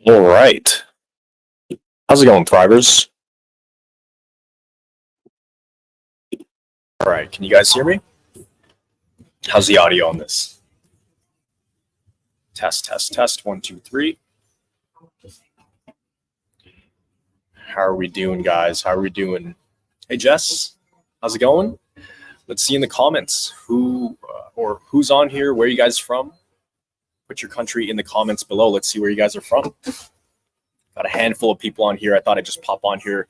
All right. How's it going, Thrivers? All right. Can you guys hear me? How's the audio on this? Test, test, test. 1, 2, 3. How are we doing, guys? How are we doing? Hey, Jess. How's it going? Let's see in the comments who or who's on here. Where are you guys from? Put your country in the comments below. Let's see where you guys are from. Got a handful of people on here. I thought I'd just pop on here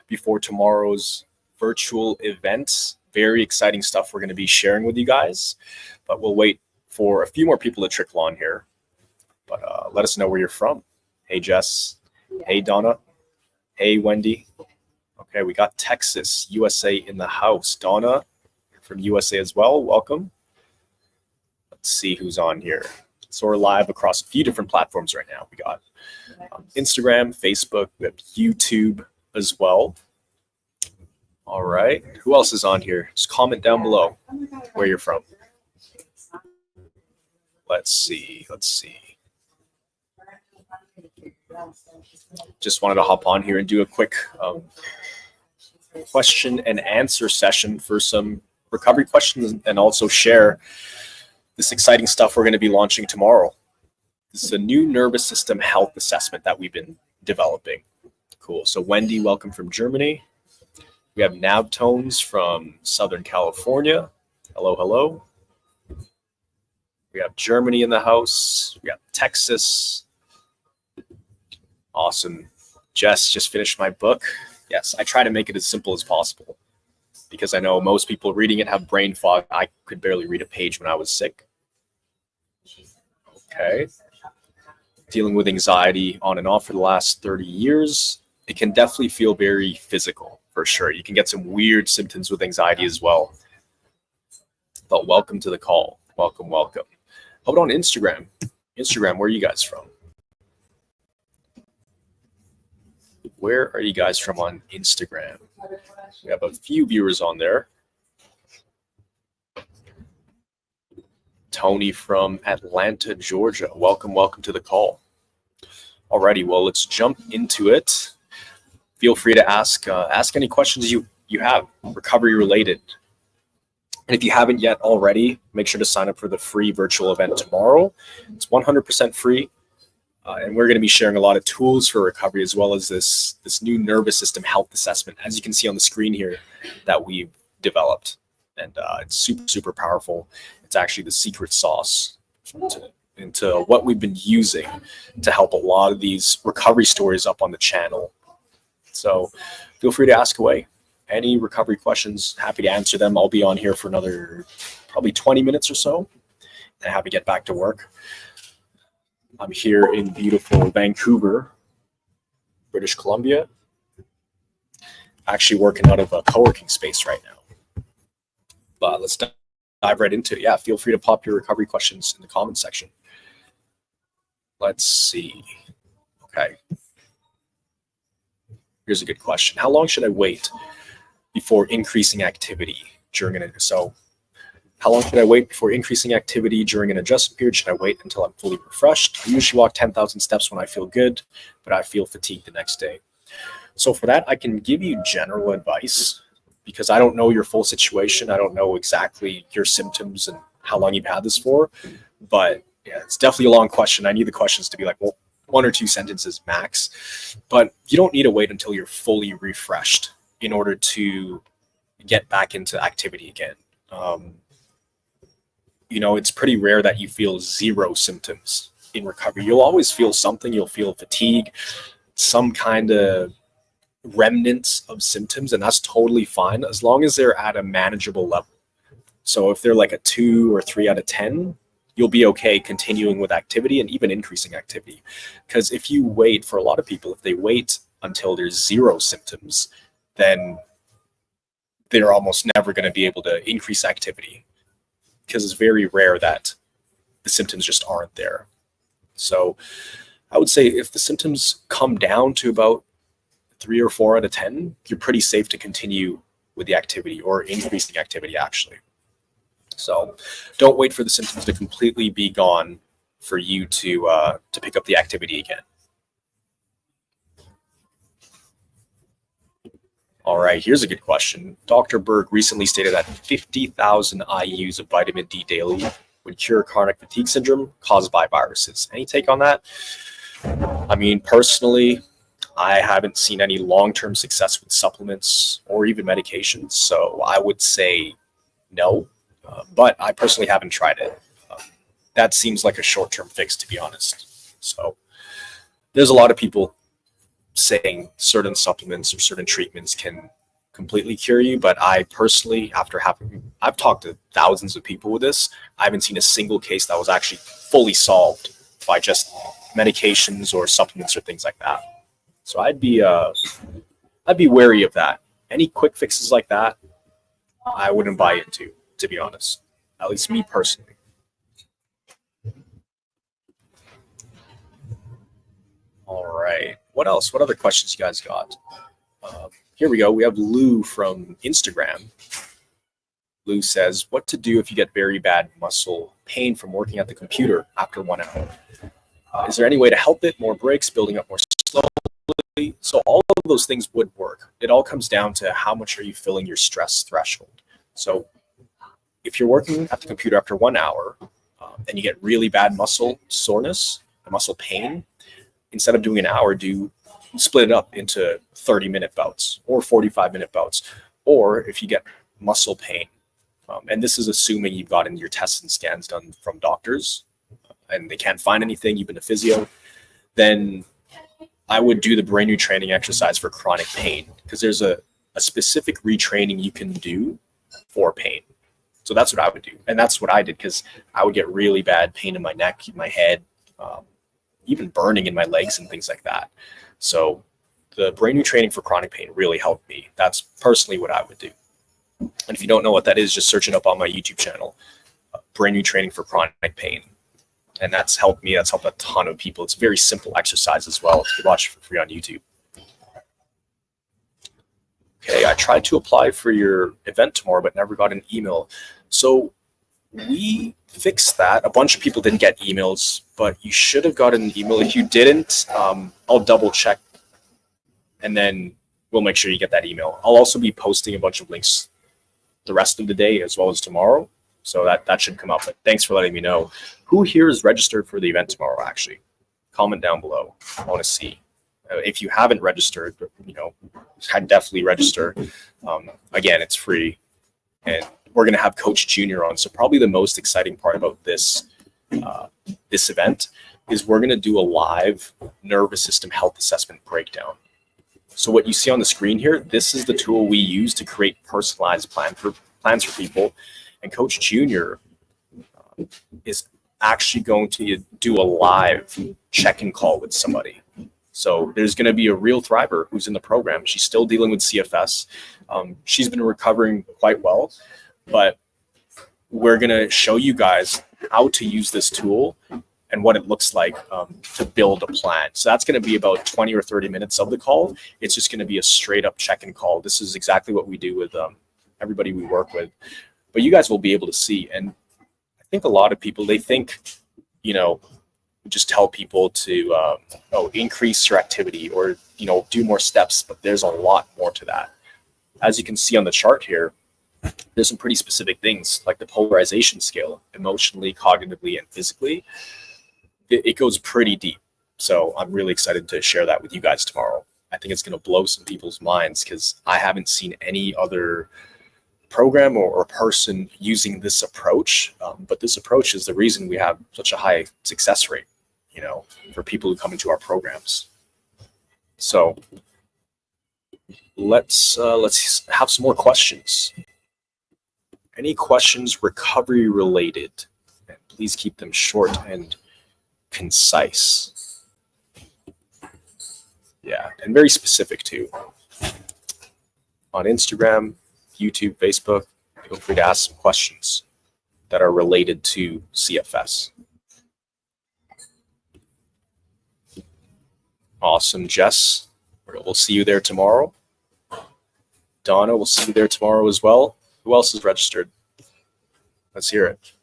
before tomorrow's virtual event. Very exciting stuff we're going to be sharing with you guys, but we'll wait for a few more people to trickle on here. But let us know where you're from. Hey, Jess. Hey, Donna. Hey, Wendy. Okay, we got Texas, USA in the house. Donna, you're from USA as well. Welcome. Let's see who's on here. So we're live across a few different platforms right now. We got Instagram, Facebook, we have YouTube as well. All right. Who else is on here? Just comment down below where you're from. Let's see. Just wanted to hop on here and do a quick question and answer session for some recovery questions and also share this exciting stuff we're going to be launching tomorrow. This is a new nervous system health assessment that we've been developing. Cool. So Wendy, welcome from Germany. We have Navtones from Southern California. Hello, hello. We have Germany in the house. We have Texas. Awesome. Jess just finished my book. Yes, I try to make it as simple as possible because I know most people reading it have brain fog. I could barely read a page when I was sick. Okay. Dealing with anxiety on and off for the last 30 years. It can definitely feel very physical, for sure. You can get some weird symptoms with anxiety as well. But welcome to the call. Welcome, welcome. How about on Instagram? Instagram, where are you guys from? Where are you guys from on Instagram? We have a few viewers on there. Tony from Atlanta, Georgia. Welcome, welcome to the call. Alrighty, well, let's jump into it. Feel free to ask any questions you have, recovery related. And if you haven't yet already, make sure to sign up for the free virtual event tomorrow. It's 100% free. And we're going to be sharing a lot of tools for recovery as well as this new nervous system health assessment, as you can see on the screen here, that we've developed. And it's super, super powerful. It's actually the secret sauce into what we've been using to help a lot of these recovery stories up on the channel. So feel free to ask away. Any recovery questions, happy to answer them. I'll be on here for another probably 20 minutes or so. And I have to get back to work. I'm here in beautiful Vancouver, British Columbia. Actually working out of a co-working space right now. But let's dive right into it. Yeah, feel free to pop your recovery questions in the comment section. Let's see. Okay. Here's a good question. How long should I wait before increasing activity during an how long should I wait before increasing activity during an adjustment period? Should I wait until I'm fully refreshed? I usually walk 10,000 steps when I feel good, but I feel fatigued the next day. So for that, I can give you general advice because I don't know your full situation. I don't know exactly your symptoms and how long you've had this for, but yeah, it's definitely a long question. I need the questions to be like, well, 1 or 2 sentences max, but you don't need to wait until you're fully refreshed in order to get back into activity again. It's pretty rare that you feel 0 symptoms in recovery. You'll always feel something. You'll feel fatigue, some kind of remnants of symptoms, and that's totally fine as long as they're at a manageable level. So if they're like a 2 or 3 out of 10, you'll be okay continuing with activity and even increasing activity. Because if you wait, for a lot of people, if they wait until there's 0 symptoms, then they're almost never going to be able to increase activity because it's very rare that the symptoms just aren't there. So I would say if the symptoms come down to about 3 or 4 out of 10, you're pretty safe to continue with the activity or increasing activity actually. So don't wait for the symptoms to completely be gone for you to pick up the activity again. All right, here's a good question. Dr. Berg recently stated that 50,000 IUs of vitamin D daily would cure chronic fatigue syndrome caused by viruses. Any take on that? I mean, personally, I haven't seen any long-term success with supplements or even medications, so I would say no, but I personally haven't tried it. That seems like a short-term fix, to be honest. So there's a lot of people saying certain supplements or certain treatments can completely cure you, but I personally, I've talked to thousands of people with this, I haven't seen a single case that was actually fully solved by just medications or supplements or things like that. So I'd be wary of that. Any quick fixes like that, I wouldn't buy into, to be honest. At least me personally. All right. What else? What other questions you guys got? Here we go. We have Lou from Instagram. Lou says, what to do if you get very bad muscle pain from working at the computer after 1 hour? Is there any way to help it? More breaks, building up more slowly? So all of those things would work. It all comes down to how much are you filling your stress threshold. So if you're working at the computer after 1 hour and you get really bad muscle soreness, muscle pain, instead of doing an hour, do split it up into 30-minute bouts or 45-minute bouts. Or if you get muscle pain, and this is assuming you've gotten your tests and scans done from doctors and they can't find anything, you've been to physio, then I would do the brain retraining exercise for chronic pain, because there's a specific retraining you can do for pain. So that's what I would do. And that's what I did, because I would get really bad pain in my neck, my head, even burning in my legs and things like that. So the brain retraining for chronic pain really helped me. That's personally what I would do. And if you don't know what that is, just search it up on my YouTube channel, brain retraining for chronic pain. And that's helped me. That's helped a ton of people. It's a very simple exercise as well. You can watch it for free on YouTube. Okay, I tried to apply for your event tomorrow, but never got an email. So we fixed that. A bunch of people didn't get emails, but you should have gotten an email. If you didn't, I'll double check, and then we'll make sure you get that email. I'll also be posting a bunch of links the rest of the day as well as tomorrow, so that should come up. But thanks for letting me know. Who here is registered for the event tomorrow, actually? Comment down below. I want to see. If you haven't registered, I'd definitely register. Again, it's free, and we're going to have Coach Junior on. So probably the most exciting part about this event is we're going to do a live nervous system health assessment breakdown. So what you see on the screen here, this is the tool we use to create personalized plans for people. And Coach Junior is actually going to do a live check-in call with somebody. So there's going to be a real thriver who's in the program. She's still dealing with CFS. She's been recovering quite well, but we're going to show you guys how to use this tool and what it looks like to build a plan. So that's going to be about 20 or 30 minutes of the call. It's just going to be a straight up check-in call. This is exactly what we do with everybody we work with. But you guys will be able to see. And I think a lot of people, they think, just tell people to increase your activity or do more steps, but there's a lot more to that. As you can see on the chart here, there's some pretty specific things like the polarization scale, emotionally, cognitively, and physically. It goes pretty deep. So I'm really excited to share that with you guys tomorrow. I think it's going to blow some people's minds, because I haven't seen any other program or person using this approach. But this approach is the reason we have such a high success rate, for people who come into our programs. So let's have some more questions. Any questions recovery related? And please keep them short and concise. Yeah, and very specific too. On Instagram, YouTube, Facebook, feel free to ask some questions that are related to CFS. Awesome, Jess. We'll see you there tomorrow. Donna, we'll see you there tomorrow as well. Who else is registered? Let's hear it.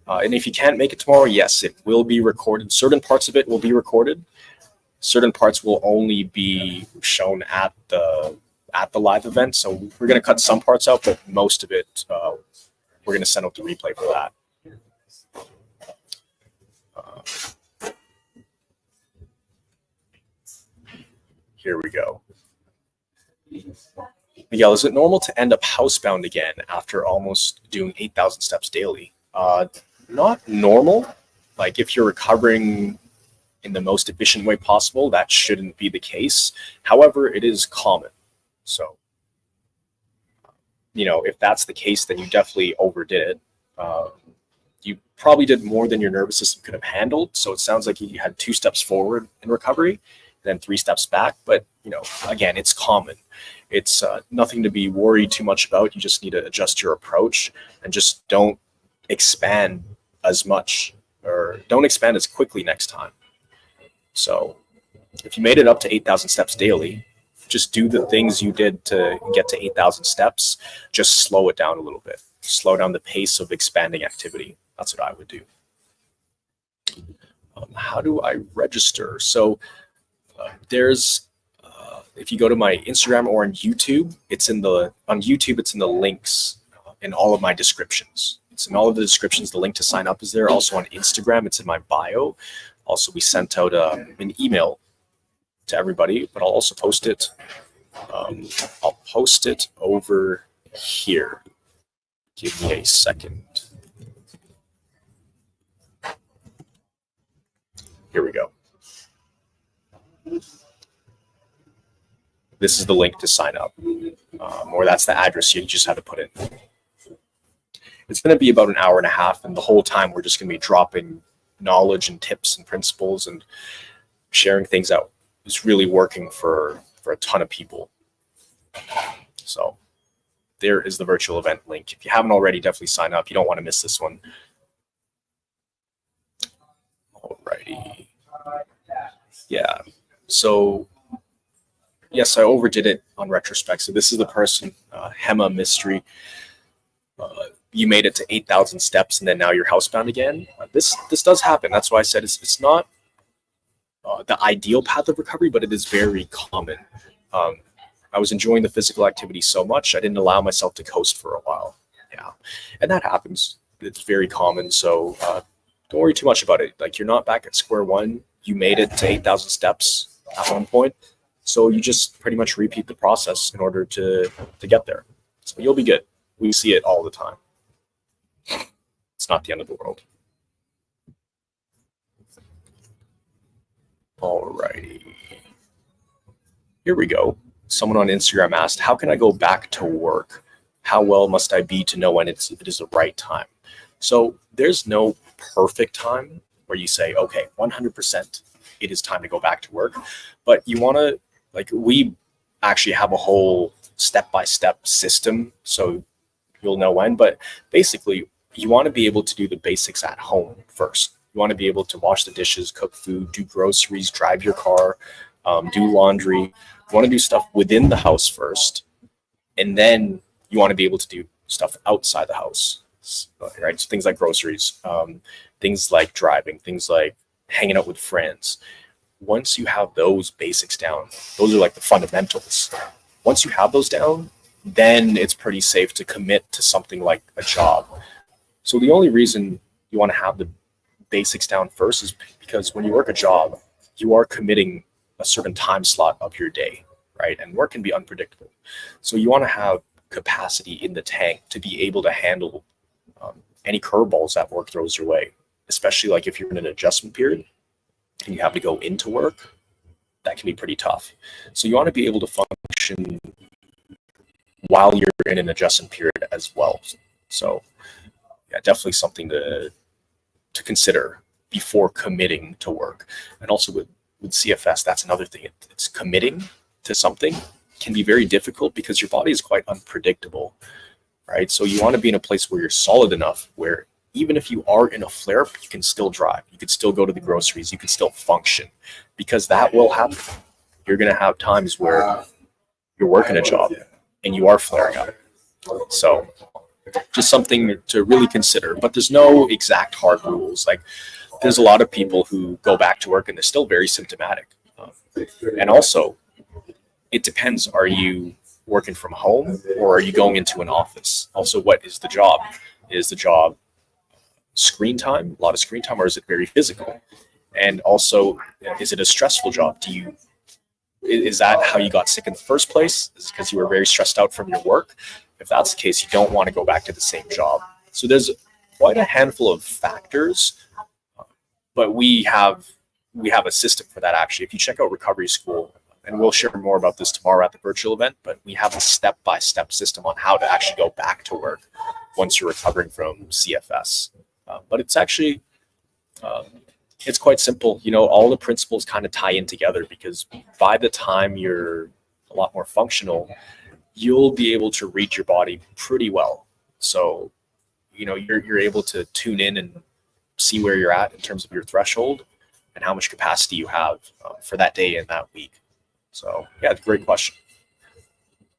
And if you can't make it tomorrow, yes, it will be recorded. Certain parts of it will be recorded. Certain parts will only be shown at the live event. So we're going to cut some parts out, but most of it, we're going to send out the replay for that. Here we go. Miguel, is it normal to end up housebound again after almost doing 8,000 steps daily? Not normal. Like if you're recovering in the most efficient way possible, that shouldn't be the case. However, it is common. So, if that's the case, then you definitely overdid it. You probably did more than your nervous system could have handled. So it sounds like you had 2 steps forward in recovery, then 3 steps back. But, again, it's common. It's nothing to be worried too much about. You just need to adjust your approach and just don't expand as much, or don't expand as quickly next time. So if you made it up to 8,000 steps daily, just do the things you did to get to 8,000 steps. Just slow it down a little bit. Slow down the pace of expanding activity. That's what I would do. How do I register? So there's, if you go to my Instagram or on YouTube, it's in the links in all of my descriptions. It's in all of the descriptions. The link to sign up is there. Also on Instagram, it's in my bio. Also, we sent out an email to everybody, but I'll also post it. I'll post it over here. Give me a second. Here we go. This is the link to sign up, or that's the address you just have to put in. It's going to be about an hour and a half, and the whole time we're just going to be dropping knowledge and tips and principles and sharing things out. It's really working for a ton of people. So there is the virtual event link. If you haven't already, definitely sign up. You don't want to miss this one. Alrighty. Yeah. So yes, I overdid it on retrospect. So this is the person, Hema Mystery. You made it to 8,000 steps, and then now you're housebound again. This does happen. That's why I said it's not the ideal path of recovery, but it is very common. I was enjoying the physical activity so much, I didn't allow myself to coast for a while. Yeah, and that happens. It's very common. So don't worry too much about it. Like, you're not back at square one. You made it to 8,000 steps at one point. So you just pretty much repeat the process in order to get there. So you'll be good. We see it all the time. It's not the end of the world. Alrighty. Here we go. Someone on Instagram asked, how can I go back to work? How well must I be to know when it is the right time? So there's no perfect time where you say, okay, 100% it is time to go back to work. But you want to, like, we actually have a whole step-by-step system, so you'll know when. But basically, you want to be able to do the basics at home first. You want to be able to wash the dishes, cook food, do groceries, drive your car, do laundry. You want to do stuff within the house first, and then you want to be able to do stuff outside the house, right? So things like groceries, things like driving, things like hanging out with friends. Once you have those basics down, those are like the fundamentals. Once you have those down, then it's pretty safe to commit to something like a job. So the only reason you want to have the basics down first is because when you work a job, you are committing a certain time slot of your day, right? And work can be unpredictable. So you want to have capacity in the tank to be able to handle any curveballs that work throws your way, especially like if you're in an adjustment period and you have to go into work, that can be pretty tough. So you want to be able to function while you're in an adjustment period as well. So yeah, definitely something to consider before committing to work. And also with CFS, that's another thing. It's committing to something can be very difficult because your body is quite unpredictable, right? So you want to be in a place where you're solid enough where even if you are in a flare-up, you can still drive. You can still go to the groceries. You can still function, because that will happen. You're going to have times where you're working a job and you are flaring up. So Just something to really consider. But there's no exact hard rules. Like there's a lot of people who go back to work and they're still very symptomatic. And also, it depends. Are you working from home or are you going into an office? Also, what is the job? Is the job screen time, a lot of screen time, or is it very physical? And also, is it a stressful job? Is that how you got sick in the first place? Is it because you were very stressed out from your work? If that's the case, you don't want to go back to the same job. So there's quite a handful of factors, but we have a system for that actually. If you check out Recovery School, and we'll share more about this tomorrow at the virtual event, but we have a step-by-step system on how to actually go back to work once you're recovering from CFS. But it's actually, it's quite simple. You know, all the principles kind of tie in together because by the time you're a lot more functional, you'll be able to read your body pretty well. So, you know, you're able to tune in and see where you're at in terms of your threshold and how much capacity you have for that day and that week. So yeah, great question.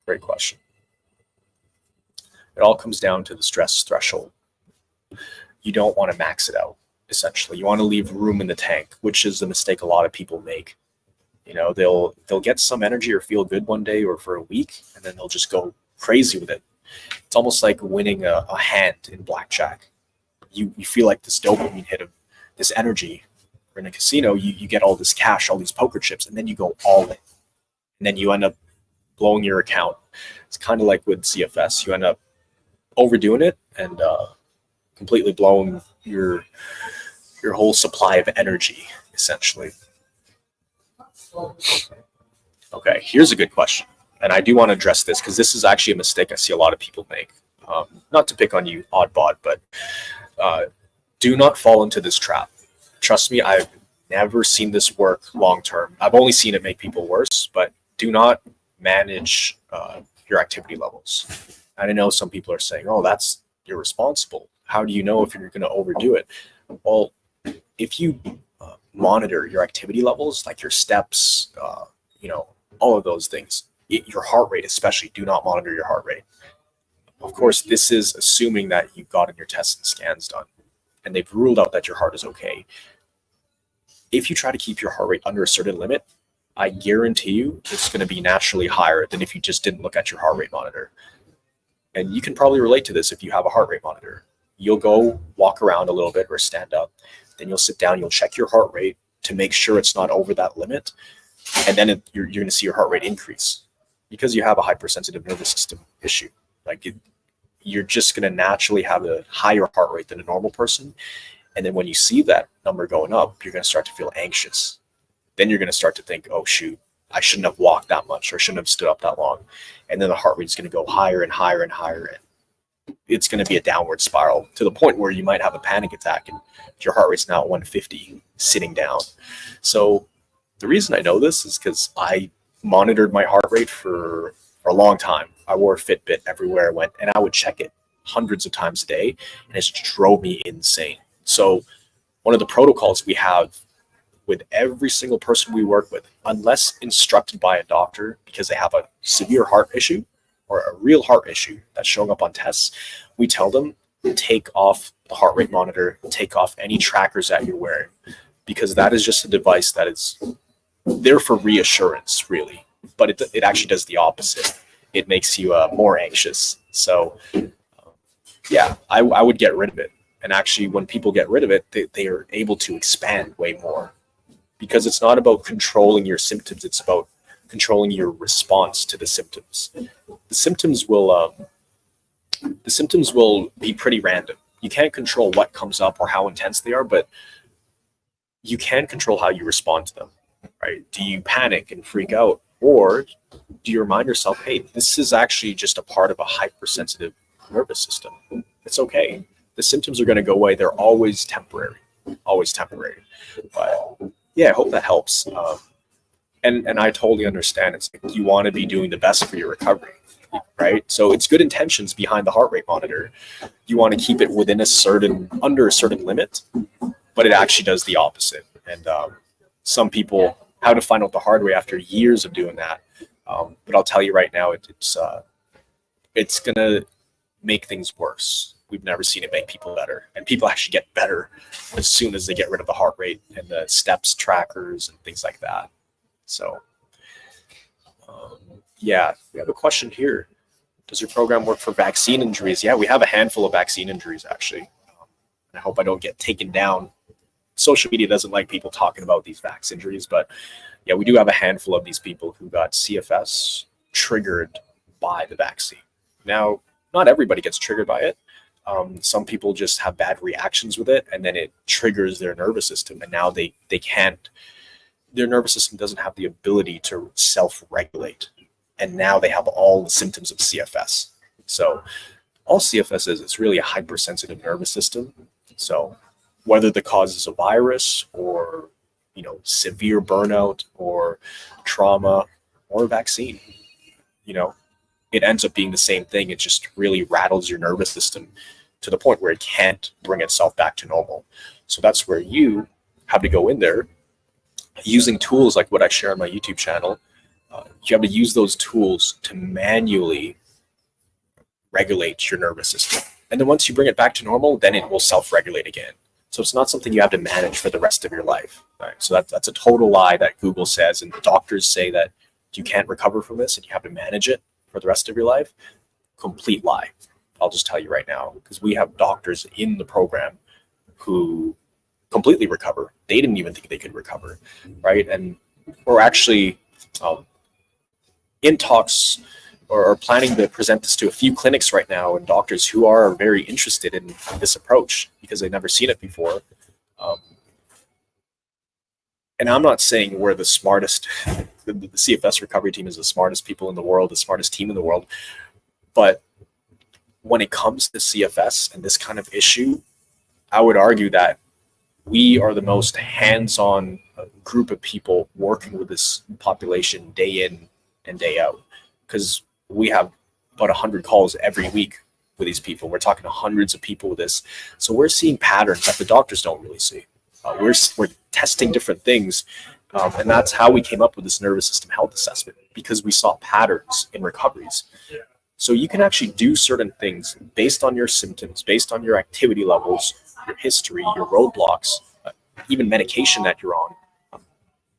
Great question. It all comes down to the stress threshold. You don't want to max it out, essentially. You want to leave room in the tank, which is a mistake a lot of people make. You know, they'll get some energy or feel good one day or for a week, and then they'll just go crazy with it. It's almost like winning a hand in blackjack. You feel like this dopamine hit of this energy. Or in a casino, you get all this cash, all these poker chips, and then you go all in. And then you end up blowing your account. It's kind of like with CFS. You end up overdoing it and completely blowing your whole supply of energy, essentially. Okay, here's a good question. And I do want to address this because this is actually a mistake I see a lot of people make. Not to pick on you, Oddbot, but do not fall into this trap. Trust me, I've never seen this work long term. I've only seen it make people worse, but do not manage your activity levels. And I know some people are saying, oh, that's irresponsible. How do you know if you're going to overdo it? Well, if you monitor your activity levels, like your steps, you know, all of those things, your heart rate especially, do not monitor your heart rate. Of course, this is assuming that you've gotten your tests and scans done and they've ruled out that your heart is okay. If you try to keep your heart rate under a certain limit, I guarantee you it's going to be naturally higher than if you just didn't look at your heart rate monitor. And you can probably relate to this if you have a heart rate monitor. You'll go walk around a little bit or stand up, then you'll sit down, you'll check your heart rate to make sure it's not over that limit. And then you're going to see your heart rate increase because you have a hypersensitive nervous system issue. Like you're just going to naturally have a higher heart rate than a normal person. And then when you see that number going up, you're going to start to feel anxious. Then you're going to start to think, oh, shoot, I shouldn't have walked that much or shouldn't have stood up that long. And then the heart rate is going to go higher and higher and higher. And it's going to be a downward spiral to the point where you might have a panic attack and your heart rate's now at 150 sitting down. So the reason I know this is because I monitored my heart rate for a long time. I wore a Fitbit everywhere I went, and I would check it hundreds of times a day, and it just drove me insane. So one of the protocols we have with every single person we work with, unless instructed by a doctor because they have a severe heart issue or a real heart issue that's showing up on tests, we tell them take off the heart rate monitor, take off any trackers that you're wearing, because that is just a device that is there for reassurance, really. But it actually does the opposite. It makes you more anxious. So yeah, I would get rid of it. And actually, when people get rid of it, they are able to expand way more. Because it's not about controlling your symptoms, it's about controlling your response to the symptoms. The symptoms will be pretty random. You can't control what comes up or how intense they are, but you can control how you respond to them, right? Do you panic and freak out, or do you remind yourself, hey, this is actually just a part of a hypersensitive nervous system. It's okay. The symptoms are going to go away. They're always temporary, always temporary. But yeah, I hope that helps. And I totally understand. It's like you want to be doing the best for your recovery, right? So it's good intentions behind the heart rate monitor. You want to keep it within under a certain limit, but it actually does the opposite. And some people how to find out the hard way after years of doing that. But I'll tell you right now, it's gonna make things worse. We've never seen it make people better. And people actually get better as soon as they get rid of the heart rate and the steps trackers and things like that. So, yeah, we have a question here. Does your program work for vaccine injuries? Yeah, we have a handful of vaccine injuries, actually. I hope I don't get taken down. Social media doesn't like people talking about these vax injuries, but yeah, we do have a handful of these people who got CFS triggered by the vaccine. Now, not everybody gets triggered by it. Some people just have bad reactions with it, and then it triggers their nervous system, and now they can't. Their nervous system doesn't have the ability to self-regulate, and now they have all the symptoms of CFS. So, all CFS is, it's really a hypersensitive nervous system. So, whether the cause is a virus or severe burnout or trauma or a vaccine, it ends up being the same thing. It just really rattles your nervous system to the point where it can't bring itself back to normal. So that's where you have to go in there using tools like what I share on my YouTube channel. You have to use those tools to manually regulate your nervous system. And then once you bring it back to normal, then it will self-regulate again. So it's not something you have to manage for the rest of your life. Right? So that's a total lie that Google says, and doctors say that you can't recover from this and you have to manage it for the rest of your life. Complete lie. I'll just tell you right now, because we have doctors in the program who completely recover. They didn't even think they could recover, right? And we're actually in talks or planning to present this to a few clinics right now and doctors who are very interested in this approach because they've never seen it before. And I'm not saying we're the smartest, the CFS recovery team is the smartest people in the world, the smartest team in the world. But when it comes to CFS and this kind of issue, I would argue that we are the most hands-on group of people working with this population day in and day out, because we have about 100 calls every week with these people. We're talking to hundreds of people with this. So we're seeing patterns that the doctors don't really see. We're testing different things. And that's how we came up with this nervous system health assessment, because we saw patterns in recoveries. So you can actually do certain things based on your symptoms, based on your activity levels, your history, your roadblocks, even medication that you're on,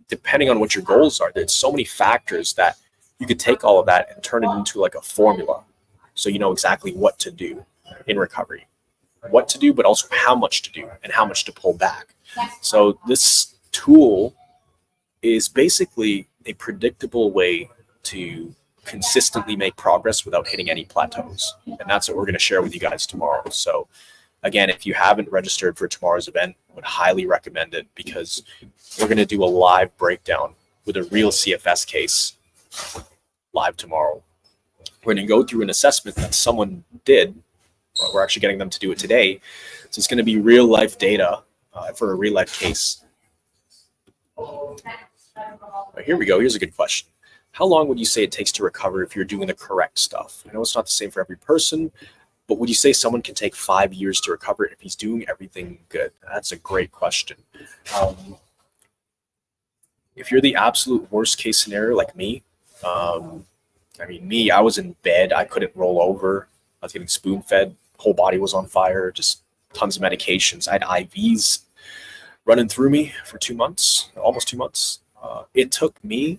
depending on what your goals are. There's so many factors that you could take all of that and turn it into like a formula. So you know exactly what to do in recovery, what to do, but also how much to do and how much to pull back. So this tool is basically a predictable way to consistently make progress without hitting any plateaus. And that's what we're going to share with you guys tomorrow. So again, if you haven't registered for tomorrow's event, I would highly recommend it, because we're going to do a live breakdown with a real CFS case live tomorrow. We're going to go through an assessment that someone did. We're actually getting them to do it today. So it's going to be real life data for a real life case. Here we go. Here's a good question. How long would you say it takes to recover if you're doing the correct stuff? I know it's not the same for every person, but would you say someone can take 5 years to recover if he's doing everything good? That's a great question. If you're the absolute worst case scenario like me, I was in bed. I couldn't roll over. I was getting spoon fed. Whole body was on fire. Just tons of medications. I had IVs running through me for 2 months, almost 2 months. It took me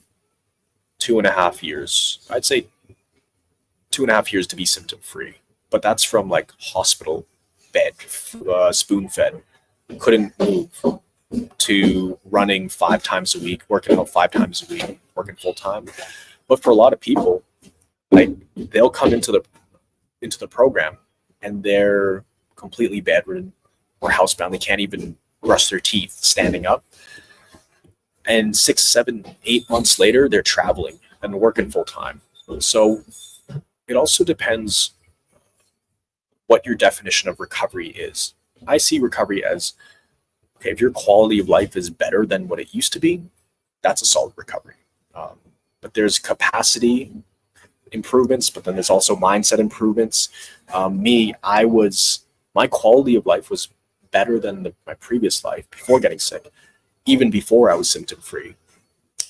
2.5 years. I'd say 2.5 years to be symptom free. But that's from like hospital bed, spoon fed, couldn't move, to running 5 times a week, working out 5 times a week, working full time. But for a lot of people, they'll come into the program and they're completely bedridden or housebound. They can't even brush their teeth standing up. And 6, 7, 8 months later, they're traveling and working full time. So it also depends what your definition of recovery is. I see recovery as, okay, if your quality of life is better than what it used to be, that's a solid recovery. But there's capacity improvements, but then there's also mindset improvements. My quality of life was better than my previous life before getting sick, even before I was symptom free.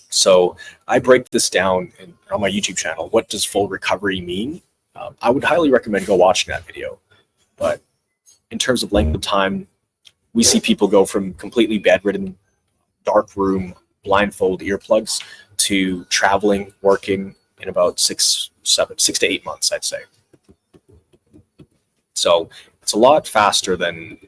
So I break this down on my YouTube channel. What does full recovery mean? I would highly recommend go watching that video. But in terms of length of time, we see people go from completely bedridden, dark room, blindfold earplugs to traveling, working in about 6 to 8 months, I'd say. So it's a lot faster than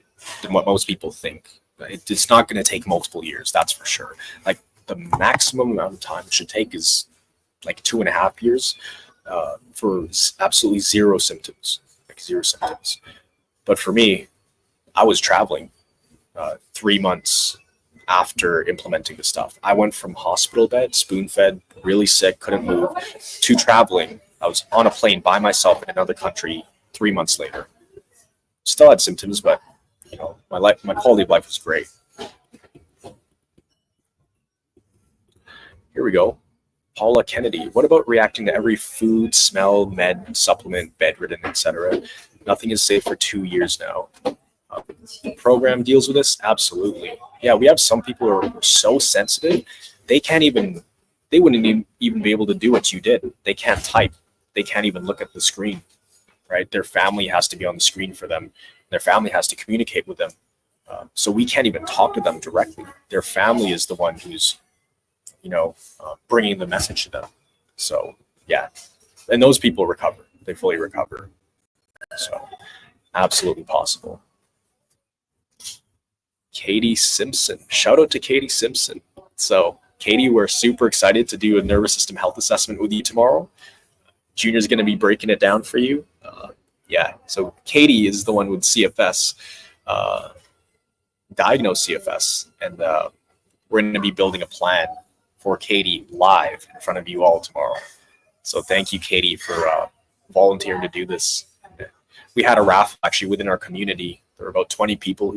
what most people think. It's not going to take multiple years, that's for sure. Like the maximum amount of time it should take is like 2.5 years for absolutely zero symptoms, like zero symptoms. But for me, I was traveling 3 months after implementing the stuff. I went from hospital bed, spoon-fed, really sick, couldn't move, to traveling. I was on a plane by myself in another country 3 months later. Still had symptoms, but my quality of life was great. Here we go. Paula Kennedy. What about reacting to every food, smell, med, supplement, bedridden, etc.? Nothing is safe for 2 years now. The program deals with this? Absolutely. Yeah, we have some people who are so sensitive, they wouldn't even be able to do what you did. They can't type. They can't even look at the screen, right? Their family has to be on the screen for them. Their family has to communicate with them. So we can't even talk to them directly. Their family is the one who's, bringing the message to them. So yeah, and those people recover. They fully recover. So absolutely possible. Katie Simpson. Shout out to Katie Simpson. So Katie, we're super excited to do a nervous system health assessment with you tomorrow. Junior's going to be breaking it down for you. So Katie is the one with CFS, diagnosed CFS, and we're going to be building a plan for Katie live in front of you all tomorrow. So thank you, Katie, for volunteering to do this. We had a raffle actually within our community. There were about 20 people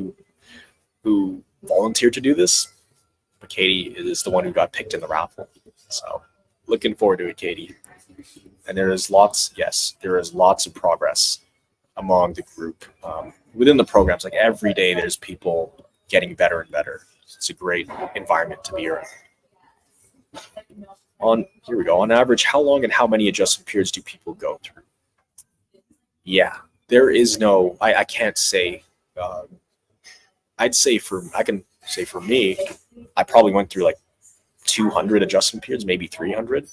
who volunteered to do this, but Katie is the one who got picked in the raffle. So looking forward to it, Katie. And there is lots of progress among the group. Within the programs, like every day there's people getting better and better. It's a great environment to be around. Here we go. On average, how long and how many adjustment periods do people go through? Yeah, there is no, I can't say, I can say for me, I probably went through like 200 adjustment periods, maybe 300,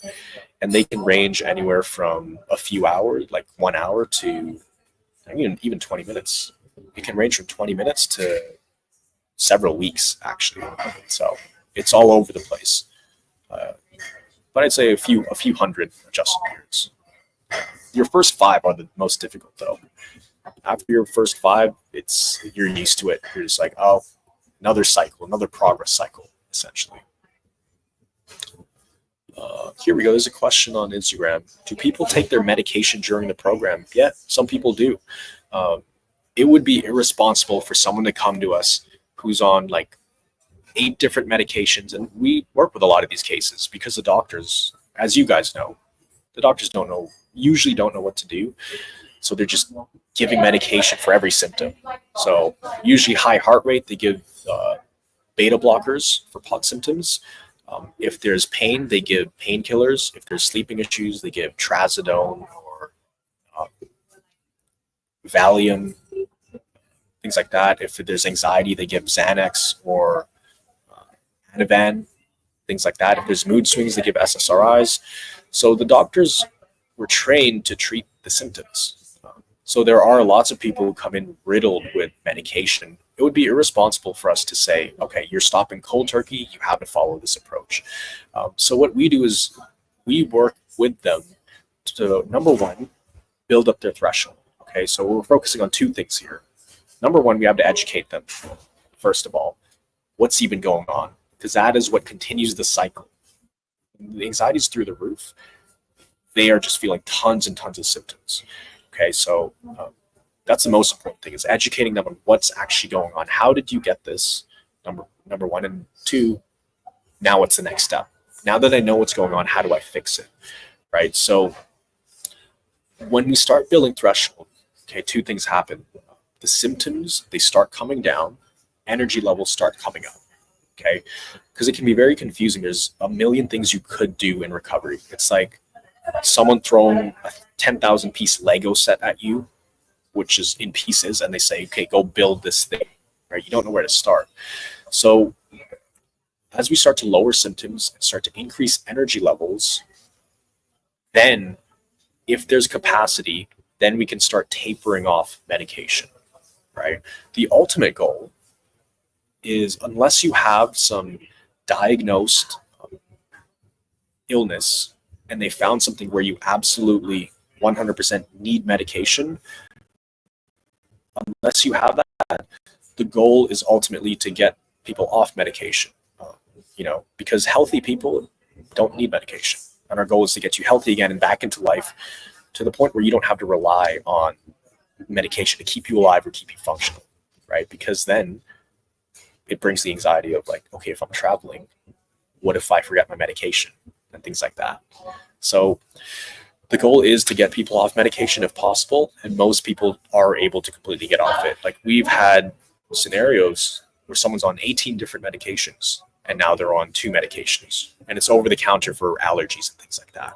and they can range anywhere from a few hours, like 1 hour, to even 20 minutes. It can range from 20 minutes to several weeks, actually. So it's all over the place. But I'd say a few hundred adjustment periods. Your first 5 are the most difficult, though. After your first 5, you're used to it. You're just like, oh, another cycle, another progress cycle, essentially. Here we go. There's a question on Instagram. Do people take their medication during the program? Yeah, some people do. It would be irresponsible for someone to come to us who's on like 8 different medications, and we work with a lot of these cases because the doctors, as you guys know, the doctors usually don't know what to do. So they're just giving medication for every symptom. So usually high heart rate, they give beta blockers for POTS symptoms. If there's pain, they give painkillers. If there's sleeping issues, they give trazodone or Valium, things like that. If there's anxiety, they give Xanax or Ativan, things like that. If there's mood swings, they give SSRIs. So the doctors were trained to treat the symptoms. So there are lots of people who come in riddled with medication. It would be irresponsible for us to say, okay, you're stopping cold turkey, you have to follow this approach. So what we do is we work with them to, number one, build up their threshold. Okay, so we're focusing on 2 things here. Number one, we have to educate them, first of all, what's even going on, because that is what continues the cycle. The anxiety is through the roof. They are just feeling tons and tons of symptoms. Okay, so that's the most important thing, is educating them on what's actually going on. How did you get this? Number one, and 2, now what's the next step? Now that I know what's going on, how do I fix it? Right? So when we start building threshold, okay, 2 things happen. The symptoms, they start coming down, energy levels start coming up. Okay, because it can be very confusing. There's a million things you could do in recovery. It's like someone throwing a 10,000 piece Lego set at you, which is in pieces, and they say, okay, go build this thing, right? You don't know where to start. So as we start to lower symptoms and start to increase energy levels, then if there's capacity, then we can start tapering off medication, right? The ultimate goal is, unless you have some diagnosed illness and they found something where you absolutely 100% need medication, unless you have that, the goal is ultimately to get people off medication, because healthy people don't need medication. And our goal is to get you healthy again and back into life to the point where you don't have to rely on medication to keep you alive or keep you functional, right? Because then it brings the anxiety of like, okay, if I'm traveling, what if I forget my medication and things like that? So the goal is to get people off medication if possible, and most people are able to completely get off it. Like, we've had scenarios where someone's on 18 different medications and now they're on 2 medications, and it's over the counter for allergies and things like that.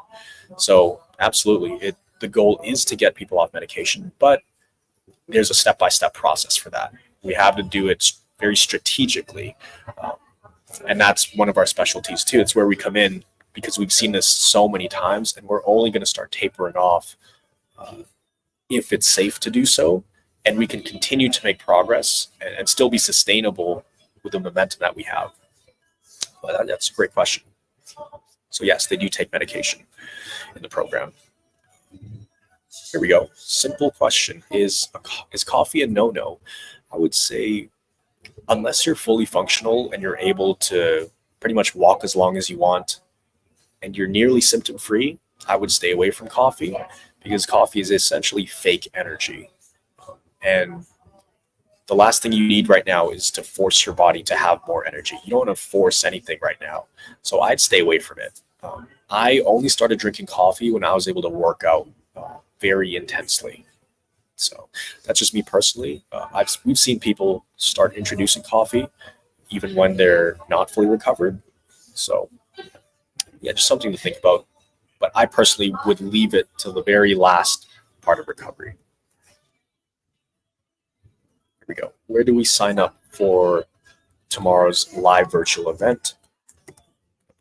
So absolutely, the goal is to get people off medication, but there's a step-by-step process for that. We have to do it very strategically, and that's one of our specialties too. It's where we come in, because we've seen this so many times, and we're only going to start tapering off if it's safe to do so, and we can continue to make progress and still be sustainable with the momentum that we have. But that's a great question. So yes, they do take medication in the program. Here we go. Simple question. Is coffee a no-no? I would say, unless you're fully functional and you're able to pretty much walk as long as you want and you're nearly symptom-free, I would stay away from coffee, because coffee is essentially fake energy. And the last thing you need right now is to force your body to have more energy. You don't want to force anything right now. So I'd stay away from it. I only started drinking coffee when I was able to work out very intensely. So that's just me personally. We've seen people start introducing coffee even when they're not fully recovered. So yeah, just something to think about. But I personally would leave it to the very last part of recovery. Here we go. Where do we sign up for tomorrow's live virtual event?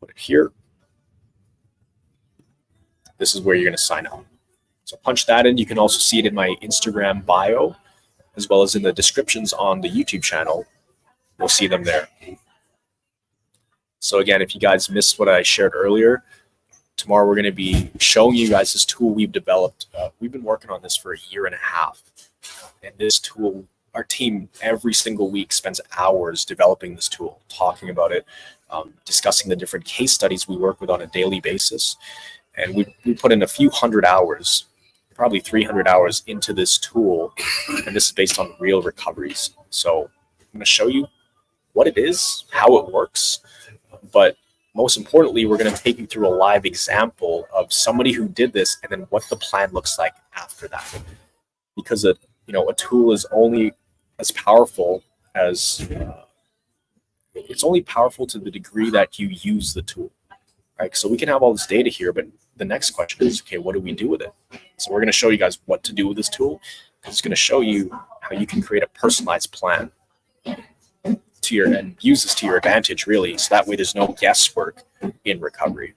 Put it here. This is where you're going to sign up. So punch that in. You can also see it in my Instagram bio, as well as in the descriptions on the YouTube channel. You'll see them there. So again, if you guys missed what I shared earlier, tomorrow we're going to be showing you guys this tool we've developed. We've been working on this for 1.5 years. And this tool, our team every single week spends hours developing this tool, talking about it, discussing the different case studies we work with on a daily basis. And we put in a few hundred hours, probably 300 hours into this tool. And this is based on real recoveries. So I'm going to show you what it is, how it works. But most importantly, we're going to take you through a live example of somebody who did this and then what the plan looks like after that. Because a tool is only as powerful as it's only powerful to the degree that you use the tool. Right? So we can have all this data here, but the next question is, okay, what do we do with it? So we're going to show you guys what to do with this tool. It's going to show you how you can create a personalized plan and use this to your advantage, really. So that way there's no guesswork in recovery.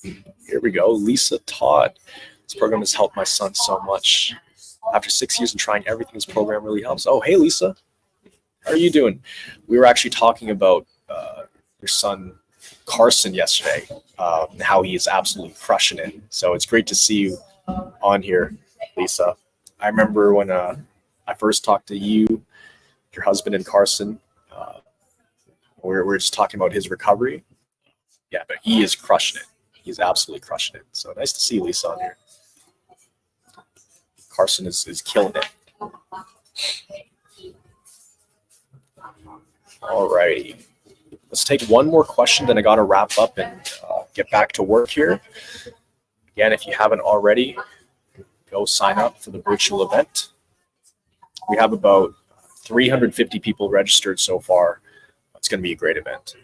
Here we go. Lisa Todd. This program has helped my son so much. After 6 years of trying everything, this program really helps. Oh, hey, Lisa. How are you doing? We were actually talking about your son, Carson, yesterday, how he is absolutely crushing it. So it's great to see you on here, Lisa. I remember when I first talked to you, your husband, and Carson. We were just talking about his recovery. Yeah, but he is crushing it. He's absolutely crushing it. So nice to see Lisa on here. Carson is killing it. All righty. Let's take one more question, then I got to wrap up and get back to work here. Again, if you haven't already, go sign up for the virtual event. We have about 350 people registered so far. It's going to be a great event.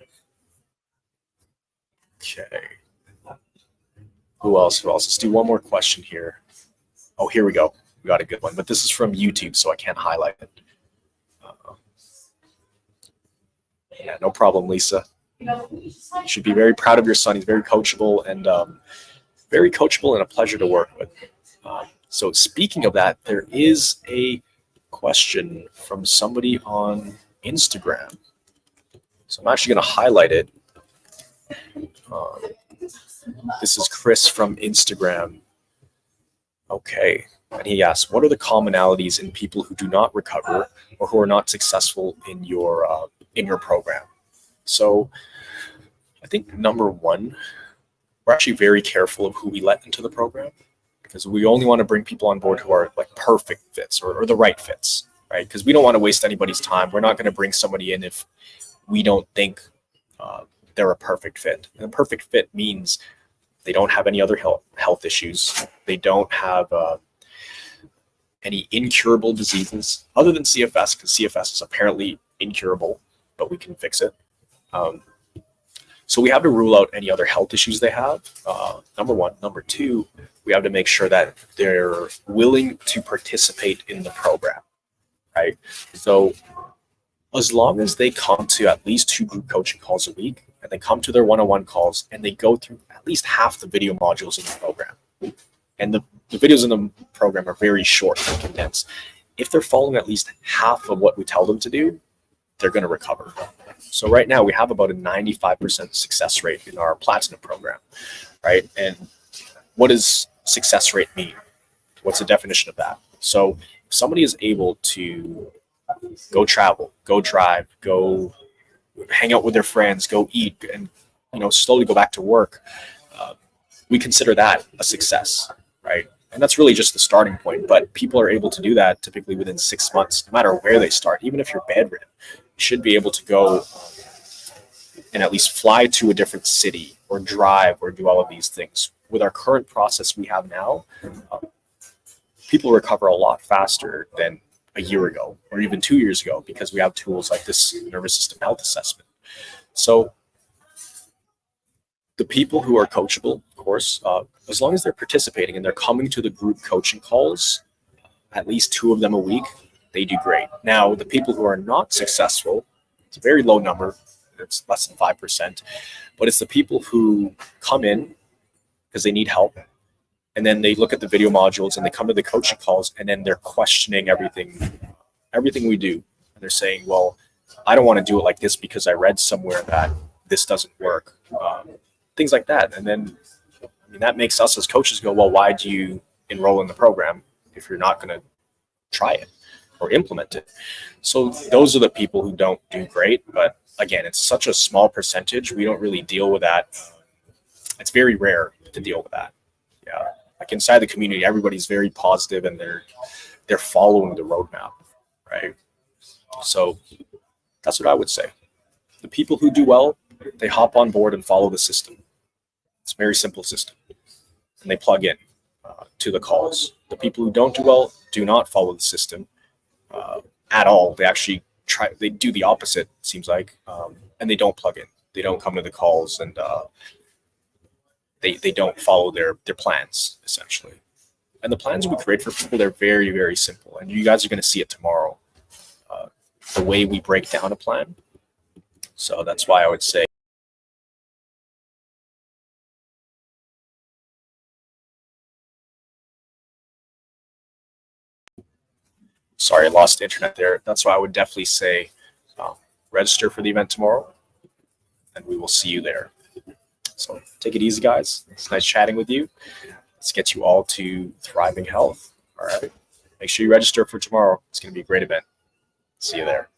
Okay. Who else? Who else? Let's do one more question here. Oh, here we go. We got a good one, but this is from YouTube, so I can't highlight it. Yeah, no problem, Lisa. You should be very proud of your son. He's very coachable and a pleasure to work with. So speaking of that, there is a question from somebody on Instagram. So I'm actually going to highlight it. This is Chris from Instagram. Okay. And he asks, what are the commonalities in people who do not recover or who are not successful in your program? So I think number one, we're actually very careful of who we let into the program, because we only want to bring people on board who are like perfect fits or the right fits, right? Because we don't want to waste anybody's time. We're not going to bring somebody in if we don't think they're a perfect fit. And a perfect fit means they don't have any other health issues. They don't have any incurable diseases other than CFS, because CFS is apparently incurable, but we can fix it. So we have to rule out any other health issues they have, number one. Number two, we have to make sure that they're willing to participate in the program, right? So as long as they come to at least 2 group coaching calls a week, and they come to their one-on-one calls, and they go through at least half the video modules in the program, and the videos in the program are very short and condensed. If they're following at least half of what we tell them to do, they're going to recover. So right now we have about a 95% success rate in our Platinum program, right? And what does success rate mean? What's the definition of that? So if somebody is able to go travel, go drive, go hang out with their friends, go eat, and slowly go back to work, we consider that a success, right? And that's really just the starting point. But people are able to do that typically within 6 months, no matter where they start. Even if you're bedridden, you should be able to go and at least fly to a different city or drive or do all of these things. With our current process we have now, people recover a lot faster than a year ago or even 2 years ago, because we have tools like this nervous system health assessment. So the people who are coachable, of course, as long as they're participating and they're coming to the group coaching calls, at least 2 of them a week, they do great. Now, the people who are not successful, it's a very low number. It's less than 5%, but it's the people who come in because they need help, and then they look at the video modules and they come to the coaching calls, and then they're questioning everything we do. And they're saying, well, I don't want to do it like this because I read somewhere that this doesn't work. Things like that. And then that makes us as coaches go, well, why do you enroll in the program if you're not going to try it or implement it? So those are the people who don't do great. But again, it's such a small percentage. We don't really deal with that. It's very rare to deal with that. Yeah. Like inside the community, everybody's very positive and they're following the roadmap, right? So that's what I would say. The people who do well, they hop on board and follow the system. It's a very simple system. And they plug in to the calls. The people who don't do well do not follow the system at all. They actually they do the opposite, it seems like, and they don't plug in. They don't come to the calls, and they don't follow their plans, essentially. And the plans we create for people, they're very, very simple. And you guys are going to see it tomorrow, the way we break down a plan. So that's why I would say, sorry, I lost the internet there. That's why I would definitely say register for the event tomorrow, and we will see you there. So take it easy, guys. It's nice chatting with you. Let's get you all to thriving health. All right. Make sure you register for tomorrow. It's going to be a great event. See you there.